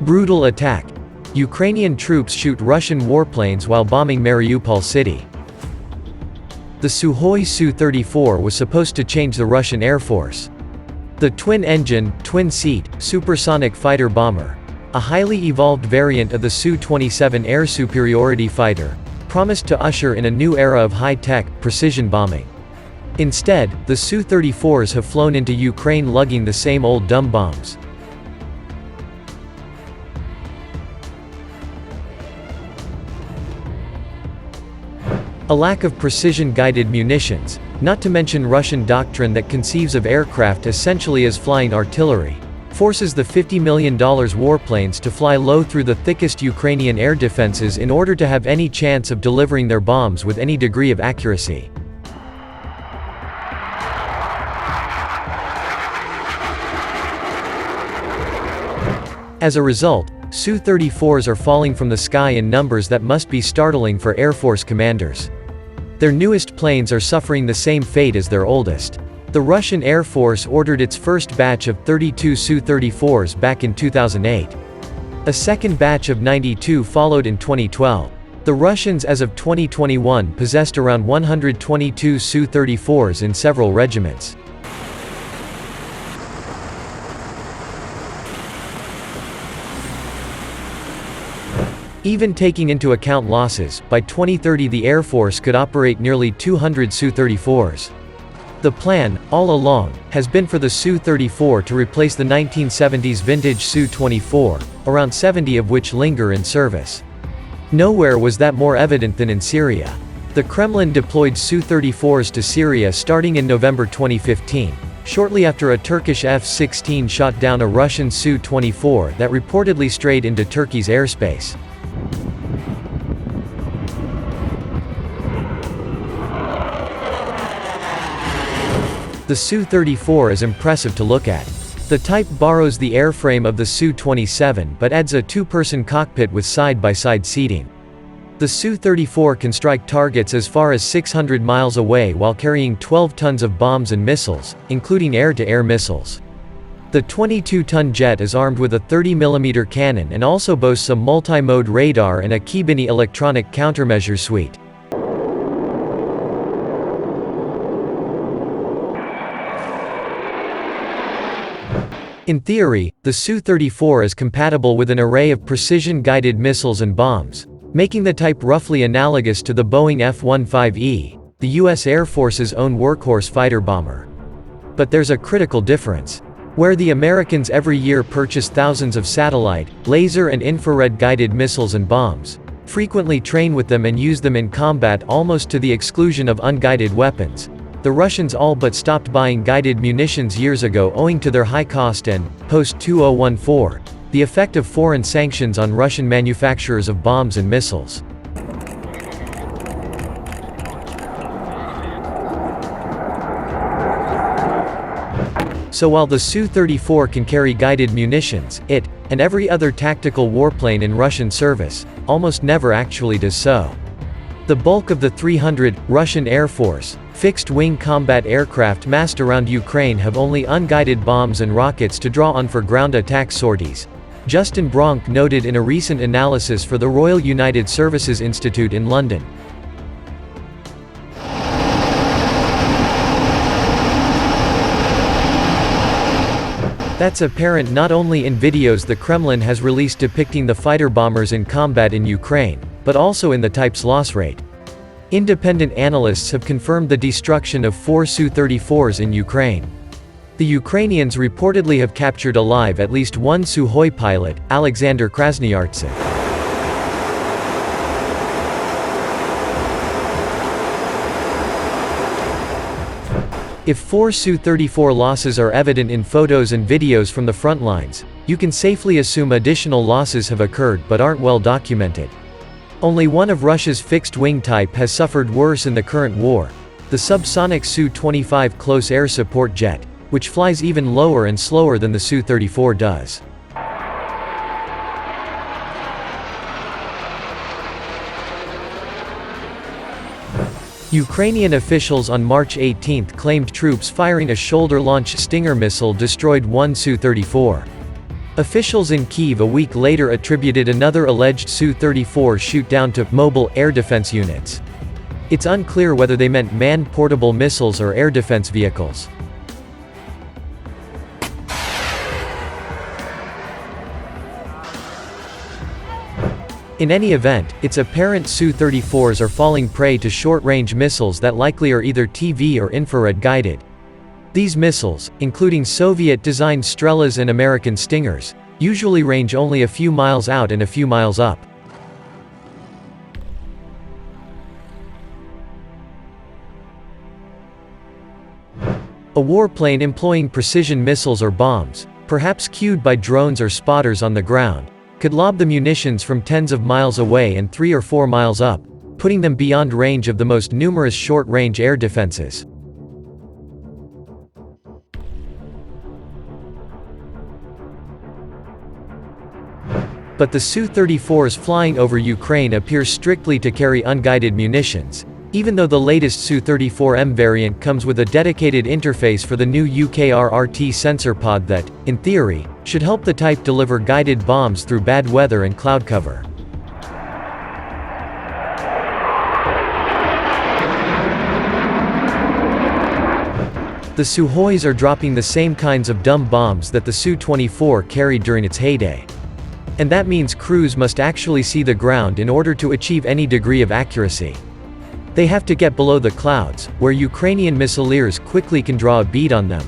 Brutal attack. Ukrainian troops shoot Russian warplanes while bombing Mariupol city. The Sukhoi Su-34 was supposed to change the Russian Air Force. The twin-engine, twin-seat, supersonic fighter bomber, a highly evolved variant of the Su-27 air-superiority fighter, promised to usher in a new era of high-tech, precision bombing. Instead, the Su-34s have flown into Ukraine lugging the same old dumb bombs. A lack of precision-guided munitions, not to mention Russian doctrine that conceives of aircraft essentially as flying artillery, forces the $50 million warplanes to fly low through the thickest Ukrainian air defenses in order to have any chance of delivering their bombs with any degree of accuracy. As a result, Su-34s are falling from the sky in numbers that must be startling for Air Force commanders. Their newest planes are suffering the same fate as their oldest. The Russian Air Force ordered its first batch of 32 Su-34s back in 2008. A second batch of 92 followed in 2012. The Russians as of 2021 possessed around 122 Su-34s in several regiments. Even taking into account losses, by 2030 the Air Force could operate nearly 200 Su-34s. The plan, all along, has been for the Su-34 to replace the 1970s vintage Su-24, around 70 of which linger in service. Nowhere was that more evident than in Syria. The Kremlin deployed Su-34s to Syria starting in November 2015, shortly after a Turkish F-16 shot down a Russian Su-24 that reportedly strayed into Turkey's airspace. The Su-34 is impressive to look at. The type borrows the airframe of the Su-27 but adds a two-person cockpit with side-by-side seating. The Su-34 can strike targets as far as 600 miles away while carrying 12 tons of bombs and missiles, including air-to-air missiles. The 22-ton jet is armed with a 30mm cannon and also boasts a multi-mode radar and a Kibini electronic countermeasure suite. In theory, the Su-34 is compatible with an array of precision-guided missiles and bombs, making the type roughly analogous to the Boeing F-15E, the U.S. Air Force's own workhorse fighter bomber. But there's a critical difference. Where the Americans every year purchase thousands of satellite, laser and infrared-guided missiles and bombs, frequently train with them and use them in combat almost to the exclusion of unguided weapons, the Russians all but stopped buying guided munitions years ago owing to their high cost and, post-2014, the effect of foreign sanctions on Russian manufacturers of bombs and missiles. So while the Su-34 can carry guided munitions, it, and every other tactical warplane in Russian service, almost never actually does so. The bulk of the 300 Russian Air Force fixed-wing combat aircraft massed around Ukraine have only unguided bombs and rockets to draw on for ground attack sorties. Justin Bronk noted in a recent analysis for the Royal United Services Institute in London. That's apparent not only in videos the Kremlin has released depicting the fighter bombers in combat in Ukraine, but also in the type's loss rate. Independent analysts have confirmed the destruction of 4 Su-34s in Ukraine. The Ukrainians reportedly have captured alive at least one Sukhoi pilot, Alexander Krasnyartsev. If 4 Su-34 losses are evident in photos and videos from the front lines, you can safely assume additional losses have occurred but aren't well documented. Only one of Russia's fixed-wing type has suffered worse in the current war, the subsonic Su-25 close air support jet, which flies even lower and slower than the Su-34 does. Ukrainian officials on March 18 claimed troops firing a shoulder-launched Stinger missile destroyed one Su-34. Officials in Kyiv a week later attributed another alleged Su-34 shoot-down to mobile air defense units. It's unclear whether they meant manned portable missiles or air defense vehicles. In any event, it's apparent Su-34s are falling prey to short-range missiles that likely are either TV or infrared-guided. These missiles, including Soviet-designed Strelas and American Stingers, usually range only a few miles out and a few miles up. A warplane employing precision missiles or bombs, perhaps cued by drones or spotters on the ground, could lob the munitions from tens of miles away and 3 or 4 miles up, putting them beyond range of the most numerous short-range air defenses. But the Su-34s flying over Ukraine appear strictly to carry unguided munitions, even though the latest Su-34M variant comes with a dedicated interface for the new UKRRT sensor pod that, in theory, should help the type deliver guided bombs through bad weather and cloud cover. The Sukhois are dropping the same kinds of dumb bombs that the Su-24 carried during its heyday. And that means crews must actually see the ground in order to achieve any degree of accuracy. They have to get below the clouds, where Ukrainian missileers quickly can draw a bead on them.